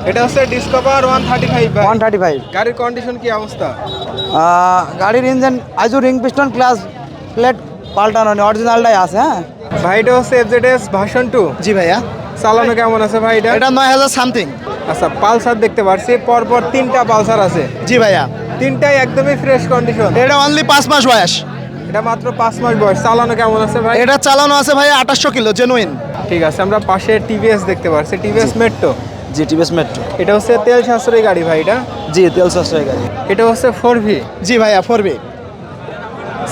এটা হচ্ছে ডিসকভার 135 ভাই। 135। গাড়ির কন্ডিশন কি অবস্থা? গাড়ির ইঞ্জিন আইজু রিং পিস্টন ক্লাস প্লেট পাল্টানো নেই, অরিজিনালটাই আছে। হ্যাঁ ভাই এটা হচ্ছে এফজেডএস ভার্সন 2। জি ভাইয়া। চালানো কেমন আছে ভাই এটা? এটা 9000 সামথিং। আচ্ছা, পালসার দেখতে পাচ্ছি পরপর 3টা পালসার আছে। জি ভাইয়া। 3টাই একদমই ফ্রেশ কন্ডিশন। এটা অনলি 5 মাস বয়স। এটা মাত্র 5 মাস বয়স। চালানো কেমন আছে ভাই? এটা চালানো আছে ভাইয়া 2800 কিলো জেনুইন। ঠিক আছে, আমরা পাশে টিভিএস দেখতে পাচ্ছি, টিভিএস মেট্রো। জি টিভিএস মেট্রো। এটা হচ্ছে তেল সাশ্রয়ী গাড়ি ভাই এটা। জি তেল সাশ্রয়ী গাড়ি। এটা হচ্ছে 4V। জি ভাইয়া 4B।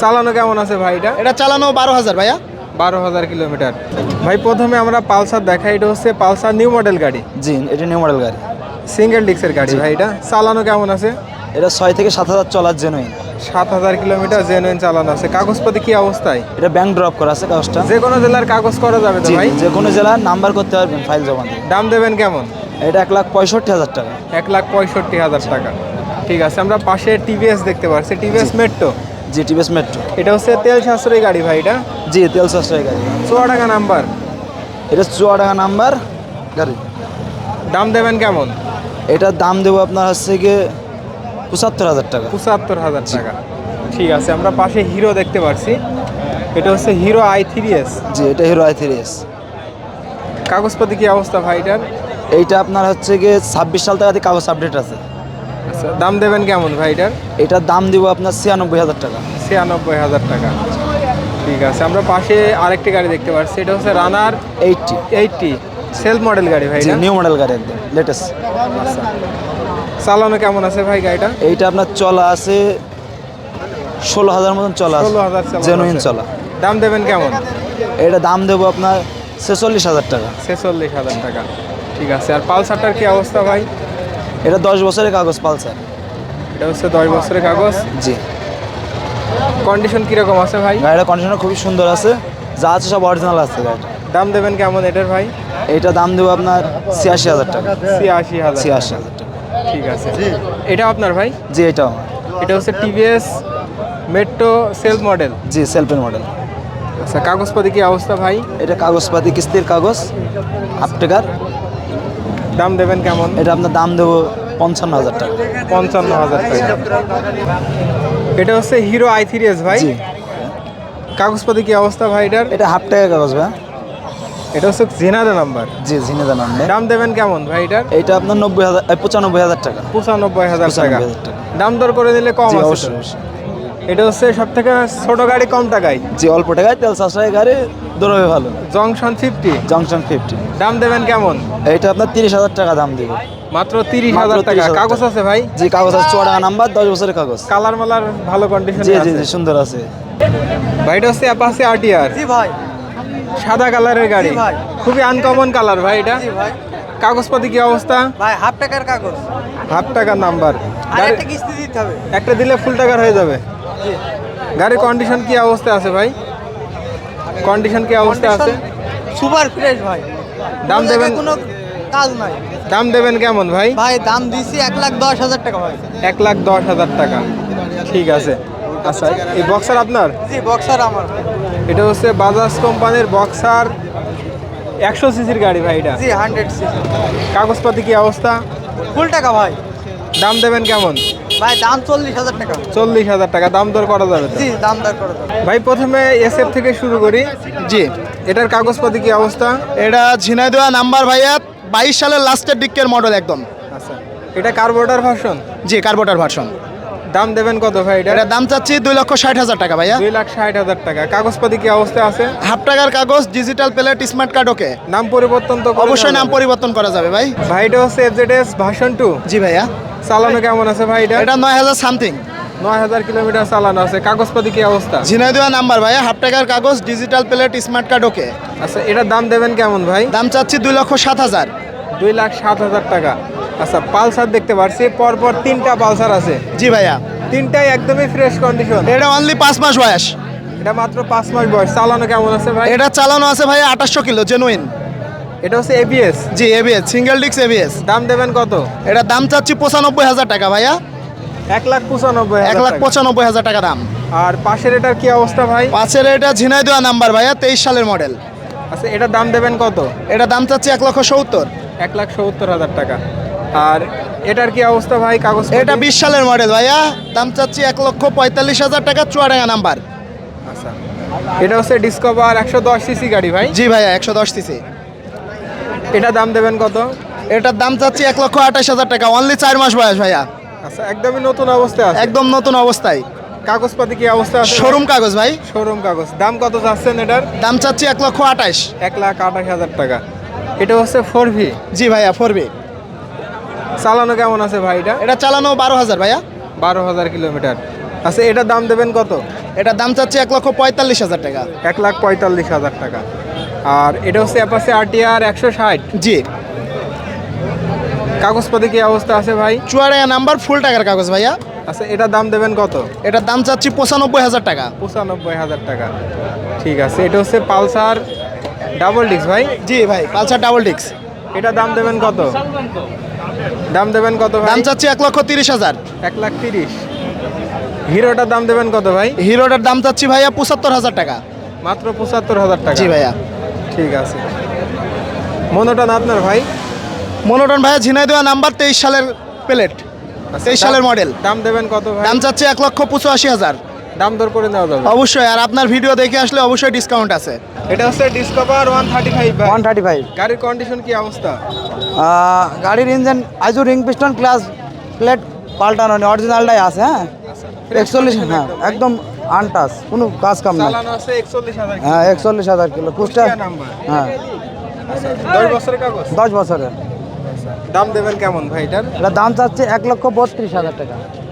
চালানো কেমন আছে ভাই এটা? এটা চালানো 12000 ভাইয়া। 12000 কিলোমিটার। ভাই প্রথমে আমরা পালসার দেখাই, এটা হচ্ছে পালসার নিউ মডেল গাড়ি। জি এটা নিউ মডেল গাড়ি, সিঙ্গেল ডিস্কের গাড়ি ভাই এটা। চালানো কেমন আছে? এটা 6 থেকে 7000 চলার জেনুইন। 7000 কিলোমিটার জেনুইন চালানো আছে। কাগজপত্র কি অবস্থায়? এটা ব্যাংক ড্রপ করা আছে কাগজটা। যে কোনো জেলার কাগজ করা যাবে তো জি ভাই? যে কোনো জেলার নাম্বার করতে পারবেন ফাইল জমা দিয়ে। দাম দেবেন কেমন? এটা 1,65,000 টাকা। 1,65,000 টাকা। ঠিক আছে, আমরা পাশে টিভিএস দেখতে পাচ্ছি, টিভিএস মেট্রো। জি টিভিএস মেট্রো। এটা হচ্ছে তেল সাশ্রয়ী গাড়ি ভাই এটা। জি তেল সাশ্রয়ী গাড়ি। চুয়াডাঙ্গা নাম্বার। এটা চুয়াডাঙ্গা নাম্বার গাড়ি। দাম দেবেন কেমন? এটার দাম দেবো আপনার হচ্ছে গিয়ে ৭৫,000 টাকা। ৭৫,000 টাকা। ঠিক আছে, আমরা পাশে হিরো দেখতে পাচ্ছি, এটা হচ্ছে হিরো i3s। জি এটা হিরো i3s। কাগজপত্র কি অবস্থা ভাই এটার? এইটা আপনার হচ্ছে গিয়ে 26 সাল থেকে কাগজ আপডেট আছে। আচ্ছা, দাম দেবেন কেমন ভাই এটার? এটার দাম দিব আপনার ৯৬,০০০ টাকা। ৯৬,০০০ টাকা। ঠিক আছে, আমরা পাশে আরেকটি গাড়ি দেখতে পাচ্ছি, এটা হচ্ছে রানার 80 সেলফ মডেল গাড়ি ভাই জি এটা। নিউ মডেল গাড়ি একদম লেটেস্ট। চালানো কেমন আছে ভাই গাড়িটা? এইটা আপনার চলা আছে ১৬,০০০ মতন চলা আছে। ১৬,০০০ চালানো জেনুইন আছে। চলা। দাম দেবেন কেমন? এটা দাম দেবো আপনার ৪৬,০০০ টাকা। ৪৬,০০০ টাকা। ঠিক আছে, আর পালসারটার কি অবস্থা ভাই? এটা 10 বছরের কাগজ পালসার। এটা হচ্ছে 10 বছরের কাগজ। জি কন্ডিশন কিরকম আছে ভাই? গাড়িটার কন্ডিশন খুবই সুন্দর আছে, যা আছে সব অরিজিনাল আছে গাড়িটা। দাম দেবেন কেমন এটার ভাই? এইটা দাম দেবো আপনার ৮৬,০০০ টাকা। ৮৬,০০০। ৮৬,০০০ টাকা। ঠিক আছে, এটা আপনার ভাই? জি এটাও আমার। এটা হচ্ছে টিভিএস মেট্রো সেলফ মডেল। জি সেলফের মডেল। আচ্ছা, কাগজপাতি কি অবস্থা ভাই? এটা কাগজপাতি কিস্তির কাগজ হাফ টাকার। দাম দেবেন কেমন? এটা আপনার দাম দেবো ৫৫,০০০ টাকা। ৫৫,০০০ টাকা। এটা হচ্ছে হিরো i3s ভাই। জি কাগজপাতি কি অবস্থা ভাই এটার? এটা হাফ টাকার কাগজ ভাই। এটা হচ্ছে জেনারেল নাম্বার। জি ঝিনেদা নাম নেই। দাম দেবেন কেমন ভাই এটার? এটা আপনার ৯৫,০০০ টাকা। ৯৫,০০০ টাকা। ৯৫,০০০ টাকা। দাম দর করে দিলে কম জি আছে অবশ্যই তো? অবশ্যই। এটা হচ্ছে সব থেকে ছোট গাড়ি কম টাকায়। জি অল্প টাকায় তেল সাশ্রয়ী গাড়ি, দৌড়বে ভালো। জংশন 50। জংশন 50। দাম দেবেন কেমন? এইটা আপনার ৩০,০০০ টাকা দাম দিব। মাত্র ৩০,০০০ মাত্র টাকা। 30,000 কাগজ আছে ভাই? জি কাগজ আছে চুয়াডাঙ্গা নাম্বার 10 বছরের কাগজ। কালার মালার ভালো কন্ডিশন জি জি আছে জি সুন্দর আছে। ভাই। এটা হচ্ছে অ্যাপাচি আরটিআর। জি ভাই। সাদা কালারের গাড়ি, জি ভাই। খুবই আনকমন কালার ভাই এটা। জি ভাই। কাগজপাতি কি অবস্থা? ভাই হাফ টাকার কাগজ। হাফ টাকার নাম্বার। আর একটা কিস্তি দিতে হবে। একটা দিলে ফুল টাকার হয়ে যাবে। জি গাড়ির কন্ডিশন কি অবস্থা আছে ভাই? কন্ডিশন কি অবস্থা আছে? সুপার ফ্রেশ ভাই। দাম দেবেন? কোনো কাজ নাই। দাম দেবেন কেমন ভাই? ভাই দাম দিছি ১,১০,০০০ টাকা ভাই। ১,১০,০০০ টাকা। ঠিক আছে। আচ্ছা, এই বক্সার আপনার? জি বক্সার আমার। এটা হচ্ছে বাজাজ কোম্পানির বক্সার ১০০ সিসির গাড়ি ভাই এটা। জি 100 সিসি। কাগজপাতি কি অবস্থা? ফুল টাকা ভাই। দাম দেবেন কেমন? ভাই দাম ৪০,০০০ টাকা। ৪০,০০০ টাকা। দাম দর করা যাবে তো? জি দাম দর করে দেবো। ভাই প্রথমে এসএফ থেকে শুরু করি। জি এটার কাগজপাতি কি অবস্থা? এটা ঝিনাইদহ নাম্বার ভাইয়া ২২ সালের লাস্টের দিকের মডেল একদম। আচ্ছা, এটা কার্বোরেটর ভার্সন। জি কার্বোরেটর ভার্সন। দাম দেবেন কত ভাই এটা? এটার দাম চাচ্ছি ২,৬০,০০০ টাকা ভাইয়া। 2,৬০,০০০ টাকা। কাগজপাতি কি অবস্থা আছে? হাফ টাকার কাগজ, digital plate, smart card okay. নাম পরিবর্তন তো করে অবশ্যই দেওয়া নাম যাবে? পরিবর্তন করা যাবে ভাই। ভাই এটা হচ্ছে এফজেডএস ভার্সন 2। জি ভাইয়া। চালানো কেমন আছে ভাই এটা? এটা ৯,০০০ সামথিং। ৯,০০০ কিলোমিটার চালানো আছে। কাগজপাতি কি অবস্থা? ঝিনাইদহ নাম্বার ভাইয়া, হাফ টাকার কাগজ, digital plate, smart card okay. আচ্ছা, এটার দাম দেবেন কেমন ভাই? দাম চাচ্ছি ২,০৭,০০০। 2,07,000 টাকা। আচ্ছা, পালসার দেখতে পাচ্ছি পরপর 3টা পালসার আছে। জি ভাইয়া। 3টাই একদমই ফ্রেশ কন্ডিশন। এটা অনলি 5 মাস বয়স। এটা মাত্র 5 মাস বয়স। চালানো কেমন আছে ভাই? এটা চালানো আছে ভাইয়া ২৮০০ কিলো জেনুইন। এটা হচ্ছে এবিএস। জি এবিএস, সিঙ্গেল ডিস্ক এবিএস। দাম দেবেন কত? এটার দাম চাচ্ছি ৯৫,০০০ টাকা ভাইয়া। 1,95,000 টাকা। ১,৯৫,০০০ টাকা দাম। আর পাশের এটার কি অবস্থা ভাই? পাশের এটা ঝিনাইদহ নাম্বার ভাইয়া ২৩ সালের মডেল। আচ্ছা, এটার দাম দেবেন কত? এটা দাম চাচ্ছি ১,৭০,০০০। 1,70,000 টাকা। আর এটার কি অবস্থা ভাই কাগজ? এটা 20 সালের মডেল ভাইয়া, দাম চাচ্ছি 1,45,000 টাকা, চুয়াডাঙ্গা নাম্বার। আচ্ছা, এটা হচ্ছে ডিসকভার 110 সিসি গাড়ি ভাই। জি ভাইয়া, 110 সিসি। এটা দাম দেবেন কত? এটার দাম চাচ্ছি 1,28,000 টাকা, অনলি 4 মাস বয়স ভাইয়া, আচ্ছা, একদমই নতুন অবস্থায় আছে। একদম নতুন অবস্থায়। কাগজপাতি কি অবস্থা আছে? শোরুম কাগজ ভাই। শোরুম কাগজ। দাম কত চাচ্ছেন এটার? দাম চাচ্ছি 1,28,000। 1,28,000 টাকা। এটা হচ্ছে 4V। জি ভাইয়া, 4B। চালানো কেমন আছে ভাই এটা? এটা চালানো 12,000 ভাইয়া। 12,000 কিলোমিটার। আচ্ছা, এটার দাম দেবেন কত? এটার দাম চাচ্ছি 1,45,000 টাকা। 1,45,000 টাকা। আর এটা হচ্ছে অ্যাপাচি RTR 160। জি। কাগজপাতি কি অবস্থা আছে ভাই? চুয়াডাঙ্গা নাম্বার, ফুল টাকার কাগজ ভাইয়া। আচ্ছা, এটার দাম দেবেন কত? এটার দাম চাচ্ছি 95,000 টাকা। 95,000 টাকা। ঠিক আছে, এটা হচ্ছে পালসার ডাবল ডিস্ক ভাই। জি ভাই, পালসার ডাবল ডিক্স। এটা দাম দেবেন কত? দাম দেবেন কত ভাই? দাম চাচ্ছি 1,30,000। 1,30,000। হিরোটার দাম দেবেন কত ভাই? হিরোটার দাম চাচ্ছি ভাইয়া 75,000 টাকা। মাত্র 75,000 টাকা। জি ভাইয়া। ঠিক আছে। মনোটন আপনার ভাই? মনোটন ভাইয়া, ঝিনাইদহ নাম্বার, 23 সালের প্লেট, 23 সালের মডেল। দাম দেবেন কত ভাই? দাম চাচ্ছি 1,85,000। দাম দর করে নেওয়া যাবে। অবশ্যই, আর আপনার ভিডিও দেখে আসলে অবশ্যই ডিসকাউন্ট আছে। এটা হচ্ছে ডিসকভার 135 ভাই। 135। গাড়ির কন্ডিশন কি অবস্থা? গাড়ির ইঞ্জিন আইজো রিং পিস্টন ক্লাস প্লেট পাল্টানো নেই, অরিজিনালটাই আছে। হ্যাঁ, 41। হ্যাঁ, একদম আনটাস, কোনো কাজ কাম নাই। চালানো আছে 41,000। হ্যাঁ, 41,000 কিলো কুষ্টা। কুষ্টিয়া নাম্বার। হ্যাঁ, 10 বছরের কাগজ। 10 বছরের। দাম দেবেন কেমন ভাই এটার? এটা দাম চাচ্ছে 1,32,000 টাকা।